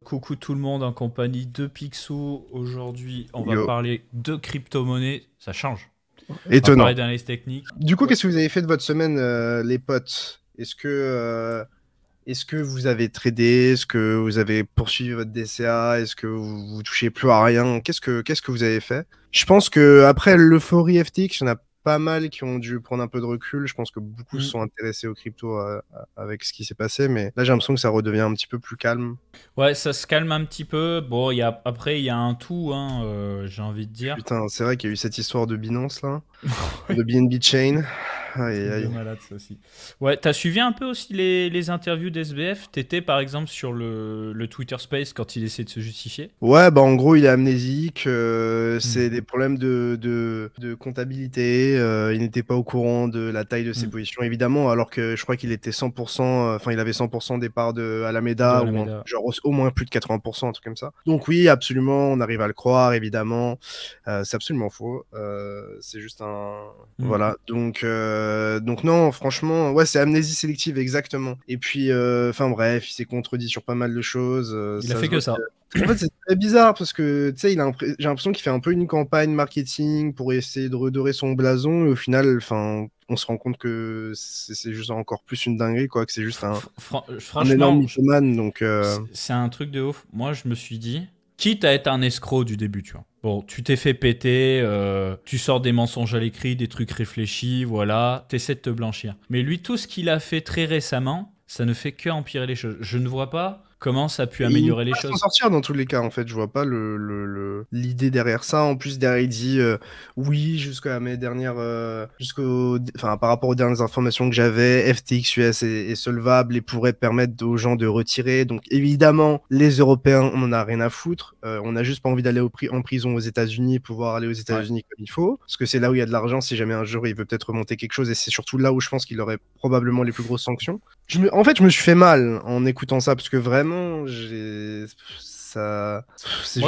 Coucou tout le monde en compagnie de Picsou. Aujourd'hui, on va Yo. parler de crypto-monnaie. Ça change. On va Étonnant. parler d'analyse technique. Du coup, qu'est-ce que vous avez fait de votre semaine, les potes? Est-ce que vous avez tradé? Est-ce que vous avez poursuivi votre DCA? Est-ce que vous touchez plus à rien? Qu'est-ce que vous avez fait? Je pense que après l'euphorie FTX, il y en a pas mal qui ont dû prendre un peu de recul. Je pense que beaucoup se sont intéressés aux cryptos avec ce qui s'est passé, mais là j'ai l'impression que ça redevient un petit peu plus calme. Ouais, ça se calme un petit peu. Bon, après, il y a un tout, hein, j'ai envie de dire. Putain, c'est vrai qu'il y a eu cette histoire de Binance là, de BNB Chain. Aïe, C'est aïe. de malade, ça aussi. Ouais, t'as suivi un peu aussi les interviews d'SBF? T'étais par exemple sur le Twitter Space quand il essaie de se justifier? Ouais, bah en gros, il est amnésique. C'est des problèmes de comptabilité. Il n'était pas au courant de la taille de ses positions, évidemment, alors que je crois qu'il était 100%, enfin, il avait 100% des parts de Alameda, De ou Alameda. genre au moins plus de 80%, un truc comme ça. Donc oui, absolument, on arrive à le croire, évidemment. C'est absolument faux. C'est juste un... Voilà. Donc non, franchement, ouais, c'est amnésie sélective, exactement. Et puis, enfin bref, il s'est contredit sur pas mal de choses. Il a fait que ça. En fait, c'est très bizarre parce que, tu sais, j'ai l'impression qu'il fait un peu une campagne marketing pour essayer de redorer son blason. Et au final, enfin, on se rend compte que c'est juste encore plus une dinguerie, quoi, que c'est juste un énorme Franchement, mythomane. Donc, c'est un truc de ouf. Moi, je me suis dit, quitte à être un escroc du début, tu vois. Bon, tu t'es fait péter, tu sors des mensonges à l'écrit, des trucs réfléchis, voilà, t'essaies de te blanchir. Mais lui, tout ce qu'il a fait très récemment, ça ne fait que empirer les choses. Je ne vois pas comment ça a pu améliorer les il va s'en choses. sortir dans tous les cas, en fait. Je vois pas l'idée derrière ça. En plus, derrière, il dit oui, jusqu'à mes dernières. Enfin, par rapport aux dernières informations que j'avais, FTX US est solvable et pourrait permettre aux gens de retirer. Donc, évidemment, les Européens, on en a rien à foutre. On a juste pas envie d'aller en prison aux États-Unis, pouvoir aller aux États-Unis comme il faut. Parce que c'est là où il y a de l'argent si jamais un jour il veut peut-être remonter quelque chose. Et c'est surtout là où je pense qu'il aurait probablement les plus grosses sanctions. En fait, je me suis fait mal en écoutant ça parce que vraiment, c'est Moi,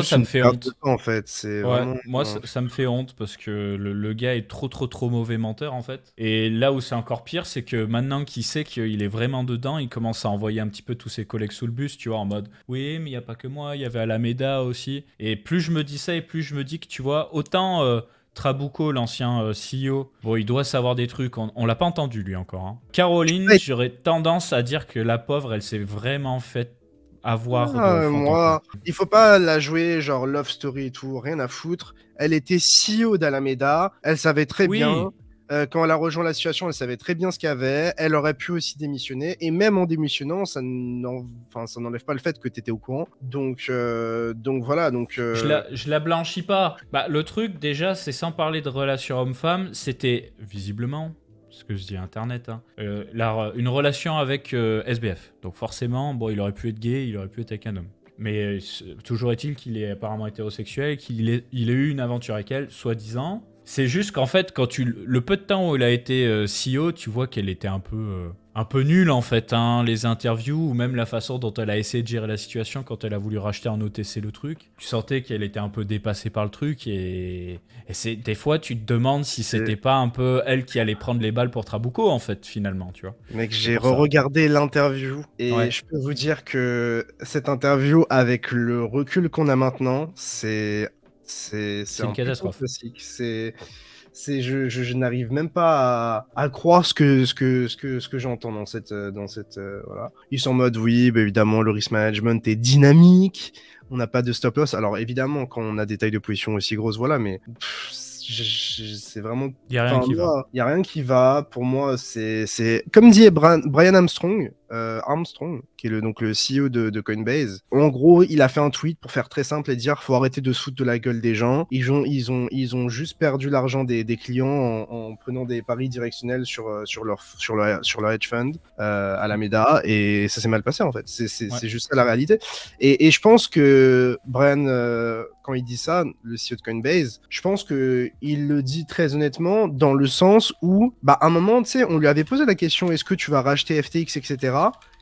juste ça me une fait perte de honte. temps en fait. C'est Ouais, vraiment. moi, ça me fait honte parce que le gars est trop mauvais menteur en fait. Et là où c'est encore pire, c'est que maintenant qu'il sait qu'il est vraiment dedans, il commence à envoyer un petit peu tous ses collègues sous le bus, tu vois, en mode oui, mais il n'y a pas que moi, il y avait Alameda aussi. Et plus je me dis ça et plus je me dis que tu vois, autant Trabucco, l'ancien CEO, bon, il doit savoir des trucs, on l'a pas entendu lui encore. Hein. Caroline, Ouais. j'aurais tendance à dire que la pauvre, elle s'est vraiment fait avoir de fond en Moi, comble. il faut pas la jouer genre love story et tout, rien à foutre. Elle était CEO d'Alameda, elle savait très bien. Oui, Quand elle a rejoint la situation, elle savait très bien ce qu'il y avait. Elle aurait pu aussi démissionner. Et même en démissionnant, enfin, ça n'enlève pas le fait que tu étais au courant. Donc voilà. je la blanchis pas. Bah, le truc, déjà, c'est sans parler de relation homme-femme, c'était visiblement, ce que je dis Internet, hein, une relation avec SBF. Donc forcément, bon, il aurait pu être gay, il aurait pu être avec un homme. Mais toujours est-il qu'il est apparemment hétérosexuel, il a eu une aventure avec elle, soi-disant. C'est juste qu'en fait, le peu de temps où il a été CEO, tu vois qu'elle était un peu nulle en fait. Hein, les interviews ou même la façon dont elle a essayé de gérer la situation quand elle a voulu racheter en OTC le truc. Tu sentais qu'elle était un peu dépassée par le truc et des fois tu te demandes si c'était pas un peu elle qui allait prendre les balles pour Trabucco en fait finalement, tu vois. Mec, C'est j'ai pour ça. re-regardé l'interview et Ouais. je peux vous dire que cette interview, avec le recul qu'on a maintenant, c'est C'est un une putain de catastrophe. classique. Je n'arrive même pas à croire ce que j'entends voilà. Ils sont en mode oui, bah évidemment le risk management est dynamique, on n'a pas de stop loss. Alors évidemment quand on a des tailles de position aussi grosses, voilà, mais c'est vraiment. Il n'y a rien Enfin qui va. moi, il y a rien qui va. Pour moi, c'est comme dit Brian Armstrong. Armstrong, qui est donc le CEO de Coinbase. En gros, il a fait un tweet pour faire très simple et dire faut arrêter de se foutre de la gueule des gens. Ils ont juste perdu l'argent des clients en prenant des paris directionnels sur leur hedge fund Alameda, et ça s'est mal passé en fait. C'est juste ça la réalité. Et je pense que Brian, quand il dit ça, le CEO de Coinbase, je pense que il le dit très honnêtement dans le sens où, bah, à un moment, tu sais, on lui avait posé la question est-ce que tu vas racheter FTX, etc.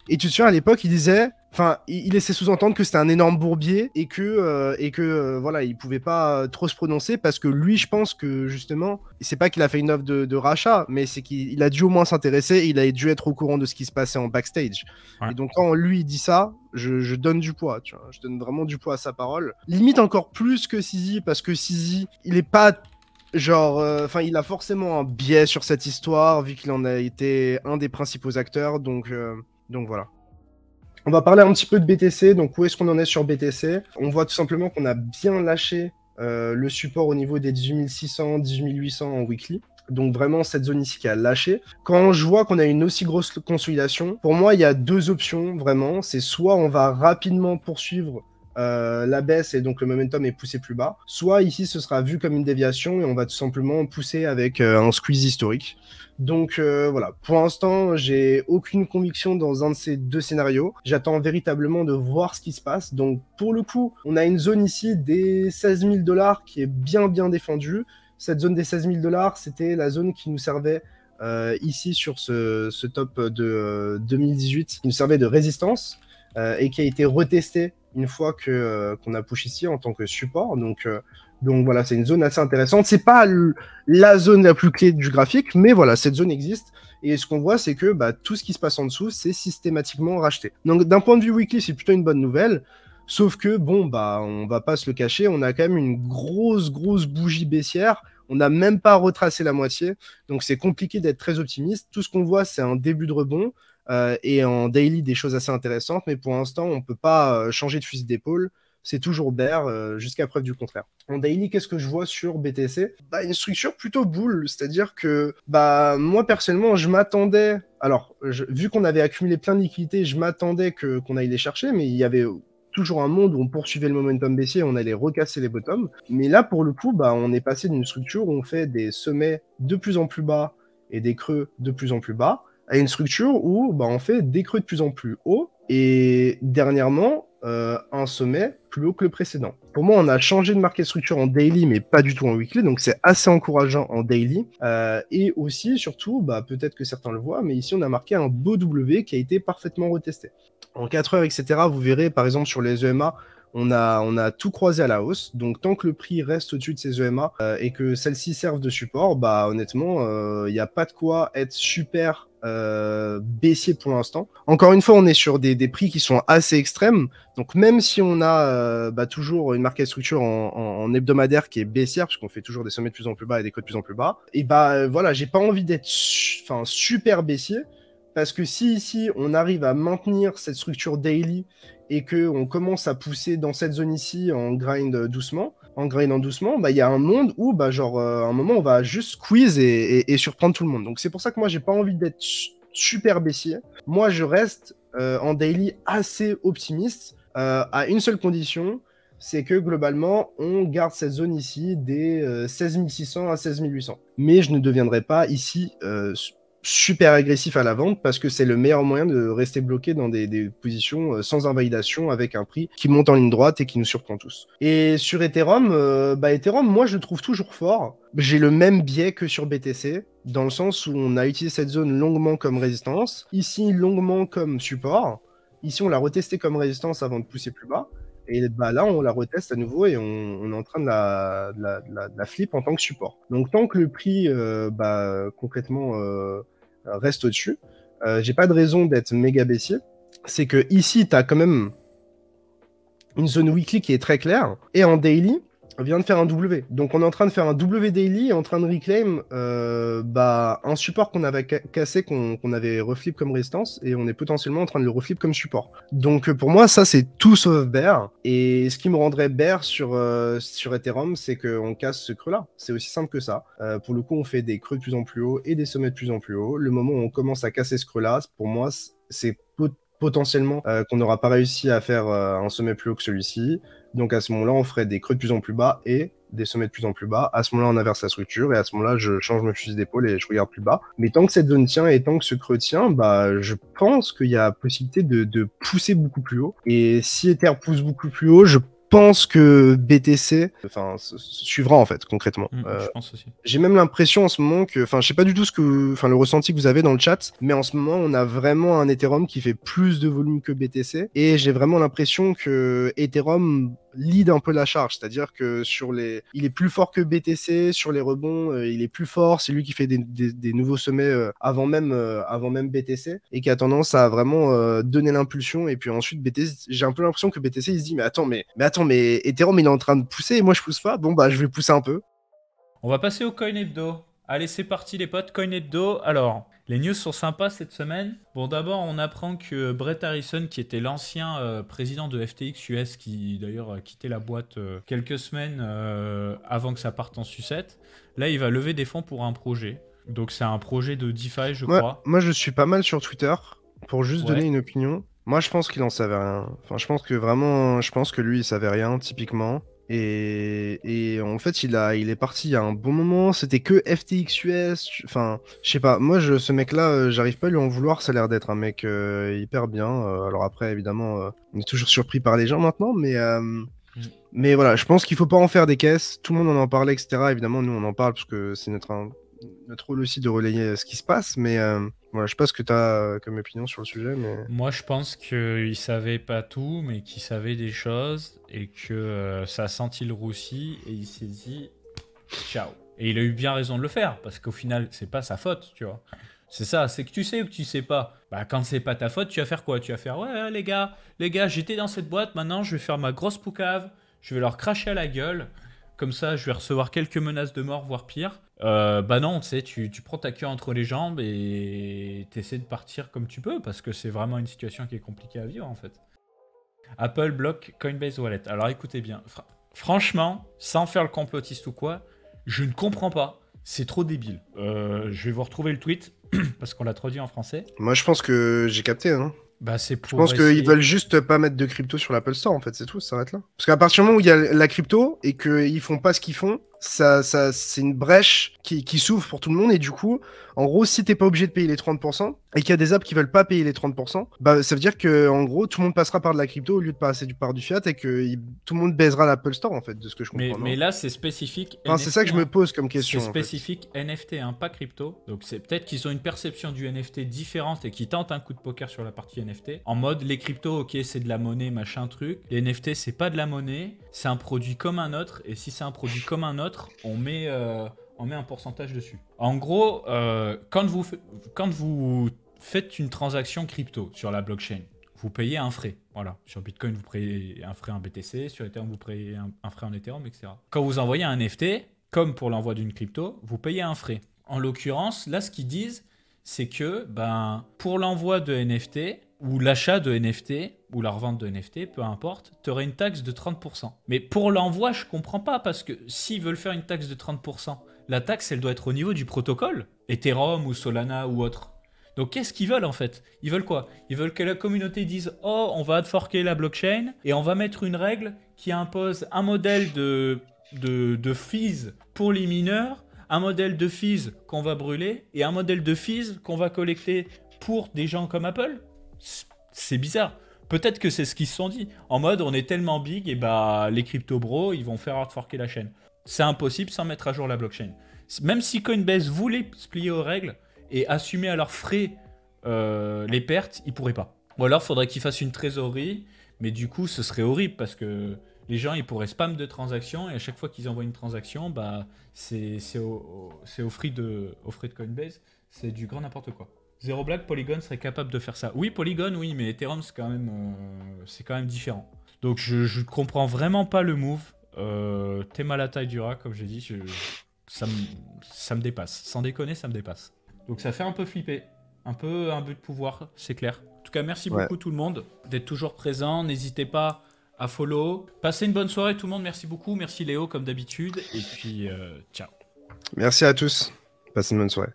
Et tu te souviens, à l'époque, il disait, enfin, il laissait sous-entendre que c'était un énorme bourbier et que voilà, il pouvait pas trop se prononcer parce que lui, je pense que justement, c'est pas qu'il a fait une offre de rachat, mais c'est qu'il a dû au moins s'intéresser et il a dû être au courant de ce qui se passait en backstage. Ouais. Et donc, quand lui dit ça, je donne du poids, tu vois, je donne vraiment du poids à sa parole. Limite encore plus que Sizi, parce que Sizi, il est pas genre, enfin, il a forcément un biais sur cette histoire, vu qu'il en a été un des principaux acteurs, donc voilà. On va parler un petit peu de BTC, donc où est-ce qu'on en est sur BTC? On voit tout simplement qu'on a bien lâché le support au niveau des 18 600, 18 800 en weekly. Donc vraiment cette zone ici qui a lâché. Quand je vois qu'on a une aussi grosse consolidation, pour moi il y a deux options vraiment. C'est soit on va rapidement poursuivre la baisse et donc le momentum est poussé plus bas, soit ici ce sera vu comme une déviation et on va tout simplement pousser avec un squeeze historique. Donc voilà, pour l'instant j'ai aucune conviction dans un de ces deux scénarios. J'attends véritablement de voir ce qui se passe. Donc pour le coup, on a une zone ici des 16 000 $ qui est bien défendue. Cette zone des 16 000 $, c'était la zone qui nous servait ici sur ce top de 2018, qui nous servait de résistance et qui a été retestée une fois qu'on a push ici en tant que support. Donc voilà, c'est une zone assez intéressante. C'est pas la zone la plus clé du graphique, mais voilà, cette zone existe. Et ce qu'on voit, c'est que tout ce qui se passe en dessous, c'est systématiquement racheté. Donc d'un point de vue weekly, c'est plutôt une bonne nouvelle. Sauf que, bon, on va pas se le cacher, on a quand même une grosse bougie baissière. On n'a même pas retracé la moitié. Donc c'est compliqué d'être très optimiste. Tout ce qu'on voit, c'est un début de rebond. Et en daily, des choses assez intéressantes. Mais pour l'instant, on ne peut pas changer de fusil d'épaule. C'est toujours bear jusqu'à preuve du contraire. En daily, qu'est-ce que je vois sur BTC? Une structure plutôt bull, c'est-à-dire que moi personnellement, je m'attendais. Alors, vu qu'on avait accumulé plein de liquidités, je m'attendais qu'on aille les chercher, mais il y avait toujours un monde où on poursuivait le momentum baissier et on allait recasser les bottoms. Mais là, pour le coup, on est passé d'une structure où on fait des sommets de plus en plus bas et des creux de plus en plus bas à une structure où on fait des creux de plus en plus haut et dernièrement un sommet plus haut que le précédent. Pour moi, on a changé de market structure en daily, mais pas du tout en weekly, donc c'est assez encourageant en daily. Et aussi, surtout, peut-être que certains le voient, mais ici on a marqué un beau W qui a été parfaitement retesté. En 4 heures, etc., vous verrez, par exemple, sur les EMA, on a tout croisé à la hausse. Donc, tant que le prix reste au-dessus de ces EMA et que celles-ci servent de support, honnêtement, il n'y a pas de quoi être super baissier pour l'instant. Encore une fois, on est sur des prix qui sont assez extrêmes. Donc, même si on a toujours une market structure en hebdomadaire qui est baissière, puisqu'on fait toujours des sommets de plus en plus bas et des creux de plus en plus bas, et voilà, j'ai pas envie d'être super baissier. Parce que si ici, on arrive à maintenir cette structure daily et qu'on commence à pousser dans cette zone ici en grindant doucement, il y a un monde où, à un moment, on va juste squeeze et surprendre tout le monde. Donc c'est pour ça que moi, j'ai pas envie d'être super baissier. Moi, je reste en daily assez optimiste à une seule condition, c'est que globalement, on garde cette zone ici des 16 600 à 16 800. Mais je ne deviendrai pas ici super agressif à la vente parce que c'est le meilleur moyen de rester bloqué dans des positions sans invalidation avec un prix qui monte en ligne droite et qui nous surprend tous. Et sur Ethereum, Ethereum, moi je le trouve toujours fort. J'ai le même biais que sur BTC dans le sens où on a utilisé cette zone longuement comme résistance, ici longuement comme support, ici on l'a retesté comme résistance avant de pousser plus bas. Et là, on la reteste à nouveau et on est en train de la flip en tant que support. Donc, tant que le prix, concrètement, reste au-dessus, j'ai pas de raison d'être méga baissier. C'est que ici, tu as quand même une zone weekly qui est très claire. Et en daily, on vient de faire un W. Donc, on est en train de faire un W daily et en train de reclaim un support qu'on avait cassé, qu'on avait reflip comme résistance. Et on est potentiellement en train de le reflip comme support. Donc, pour moi, ça, c'est tout sauf bear. Et ce qui me rendrait bear sur Ethereum, c'est qu'on casse ce creux-là. C'est aussi simple que ça. Pour le coup, on fait des creux de plus en plus haut et des sommets de plus en plus haut. Le moment où on commence à casser ce creux-là, pour moi, c'est potentiellement qu'on n'aura pas réussi à faire un sommet plus haut que celui-ci. Donc à ce moment-là, on ferait des creux de plus en plus bas et des sommets de plus en plus bas. À ce moment-là, on inverse la structure et à ce moment-là, je change mon fusil d'épaule et je regarde plus bas. Mais tant que cette zone tient et tant que ce creux tient, je pense qu'il y a possibilité de pousser beaucoup plus haut. Et si Ether pousse beaucoup plus haut, je pense que BTC, suivra en fait concrètement. Je pense aussi. J'ai même l'impression en ce moment que, je sais pas du tout le ressenti que vous avez dans le chat, mais en ce moment on a vraiment un Ethereum qui fait plus de volume que BTC, et j'ai vraiment l'impression que Ethereum lead un peu la charge, c'est-à-dire que il est plus fort que BTC sur les rebonds, il est plus fort, c'est lui qui fait des nouveaux sommets avant même BTC, et qui a tendance à vraiment donner l'impulsion. Et puis ensuite BTC, j'ai un peu l'impression que BTC il se dit mais attends mais Ethereum il est en train de pousser et moi je pousse pas, bon bah je vais pousser un peu. On va passer au Coin Hebdo. Allez, c'est parti les potes, Coin Hebdo. Alors, les news sont sympas cette semaine. Bon, d'abord, on apprend que Brett Harrison, qui était l'ancien président de FTX US, qui d'ailleurs a quitté la boîte quelques semaines avant que ça parte en sucette, là, il va lever des fonds pour un projet. Donc, c'est un projet de DeFi, je crois. Moi, je suis pas mal sur Twitter pour juste donner une opinion. Moi, je pense qu'il en savait rien. Enfin, je pense que lui, il savait rien, typiquement. Et en fait, il est parti il y a un bon moment. C'était que FTX US. Enfin, je sais pas. Moi, ce mec-là, j'arrive pas à lui en vouloir. Ça a l'air d'être un mec hyper bien. Alors après, évidemment, on est toujours surpris par les gens maintenant, mais voilà, je pense qu'il faut pas en faire des caisses. Tout le monde en parlait, etc. Évidemment, nous, on en parle parce que c'est notre rôle aussi de relayer ce qui se passe. Mais voilà, je sais pas ce que tu as comme opinion sur le sujet. Mais... Moi, je pense qu'il savait pas tout, mais qu'il savait des choses et que ça a senti le roussi et il s'est dit ciao. Et il a eu bien raison de le faire parce qu'au final, c'est pas sa faute, tu vois. C'est ça, c'est que tu sais ou que tu sais pas. Bah, quand c'est pas ta faute, tu vas faire quoi? Tu vas faire ouais, les gars, j'étais dans cette boîte, maintenant je vais faire ma grosse poucave, je vais leur cracher à la gueule. Comme ça, je vais recevoir quelques menaces de mort, voire pire. Bah non, tu sais, tu prends ta queue entre les jambes et t'essaies de partir comme tu peux, parce que c'est vraiment une situation qui est compliquée à vivre, en fait. Apple bloque Coinbase Wallet. Alors écoutez bien, franchement, sans faire le complotiste ou quoi, je ne comprends pas. C'est trop débile. Je vais vous retrouver le tweet, parce qu'on l'a traduit en français. Moi, je pense que j'ai capté, hein. Bah, c'est pour je pense qu'ils veulent juste pas mettre de crypto sur l'Apple Store, en fait, c'est tout, ça s'arrête là. Parce qu'à partir du moment où il y a la crypto et qu'ils font pas ce qu'ils font, c'est une brèche qui s'ouvre pour tout le monde. Et du coup, en gros, si t'es pas obligé de payer les 30% et qu'il y a des apps qui veulent pas payer les 30%, bah ça veut dire que en gros, tout le monde passera par de la crypto au lieu de passer par du fiat et que tout le monde baisera l'Apple Store, en fait, de ce que je comprends. Mais là, c'est spécifique. Enfin, c'est ça que je me pose comme question. C'est spécifique NFT, hein, pas crypto. Donc c'est peut-être qu'ils ont une perception du NFT différente et qu'ils tentent un coup de poker sur la partie NFT. En mode, les cryptos, ok, c'est de la monnaie, machin truc. Les NFT, c'est pas de la monnaie, c'est un produit comme un autre. Et si c'est un produit comme un autre, on met un pourcentage dessus. En gros, quand vous faites une transaction crypto sur la blockchain, vous payez un frais. Voilà. Sur Bitcoin, vous payez un frais en BTC. Sur Ethereum, vous payez un frais en Ethereum, etc. Quand vous envoyez un NFT, comme pour l'envoi d'une crypto, vous payez un frais. En l'occurrence, là, ce qu'ils disent, c'est que pour l'envoi de NFT, ou l'achat de NFT, ou la revente de NFT, peu importe, tu aurais une taxe de 30%. Mais pour l'envoi, je comprends pas, parce que s'ils veulent faire une taxe de 30%, la taxe, elle doit être au niveau du protocole, Ethereum ou Solana ou autre. Donc qu'est-ce qu'ils veulent en fait? Ils veulent quoi? Ils veulent que la communauté dise « Oh, on va forker la blockchain et on va mettre une règle qui impose un modèle de fees pour les mineurs, un modèle de fees qu'on va brûler et un modèle de fees qu'on va collecter pour des gens comme Apple ?» C'est bizarre. Peut-être que c'est ce qu'ils se sont dit. En mode, on est tellement big, et les crypto bros, ils vont faire hard forker la chaîne. C'est impossible sans mettre à jour la blockchain. Même si Coinbase voulait se plier aux règles et assumer à leurs frais les pertes, ils pourraient pas. Ou alors, il faudrait qu'ils fassent une trésorerie, mais du coup, ce serait horrible parce que les gens, ils pourraient spam de transactions et à chaque fois qu'ils envoient une transaction, c'est au frais de Coinbase. C'est du grand n'importe quoi. Zero Black, Polygon serait capable de faire ça. Oui, Polygon, oui, mais Ethereum, c'est quand même différent. Donc, je comprends vraiment pas le move. T'es mal à taille du rat, comme j'ai dit. Ça me dépasse. Sans déconner, ça me dépasse. Donc, ça fait un peu flipper. Un peu un but de pouvoir, c'est clair. En tout cas, merci beaucoup tout le monde d'être toujours présent. N'hésitez pas à follow. Passez une bonne soirée tout le monde. Merci beaucoup. Merci Léo, comme d'habitude. Et puis, ciao. Merci à tous. Passez une bonne soirée.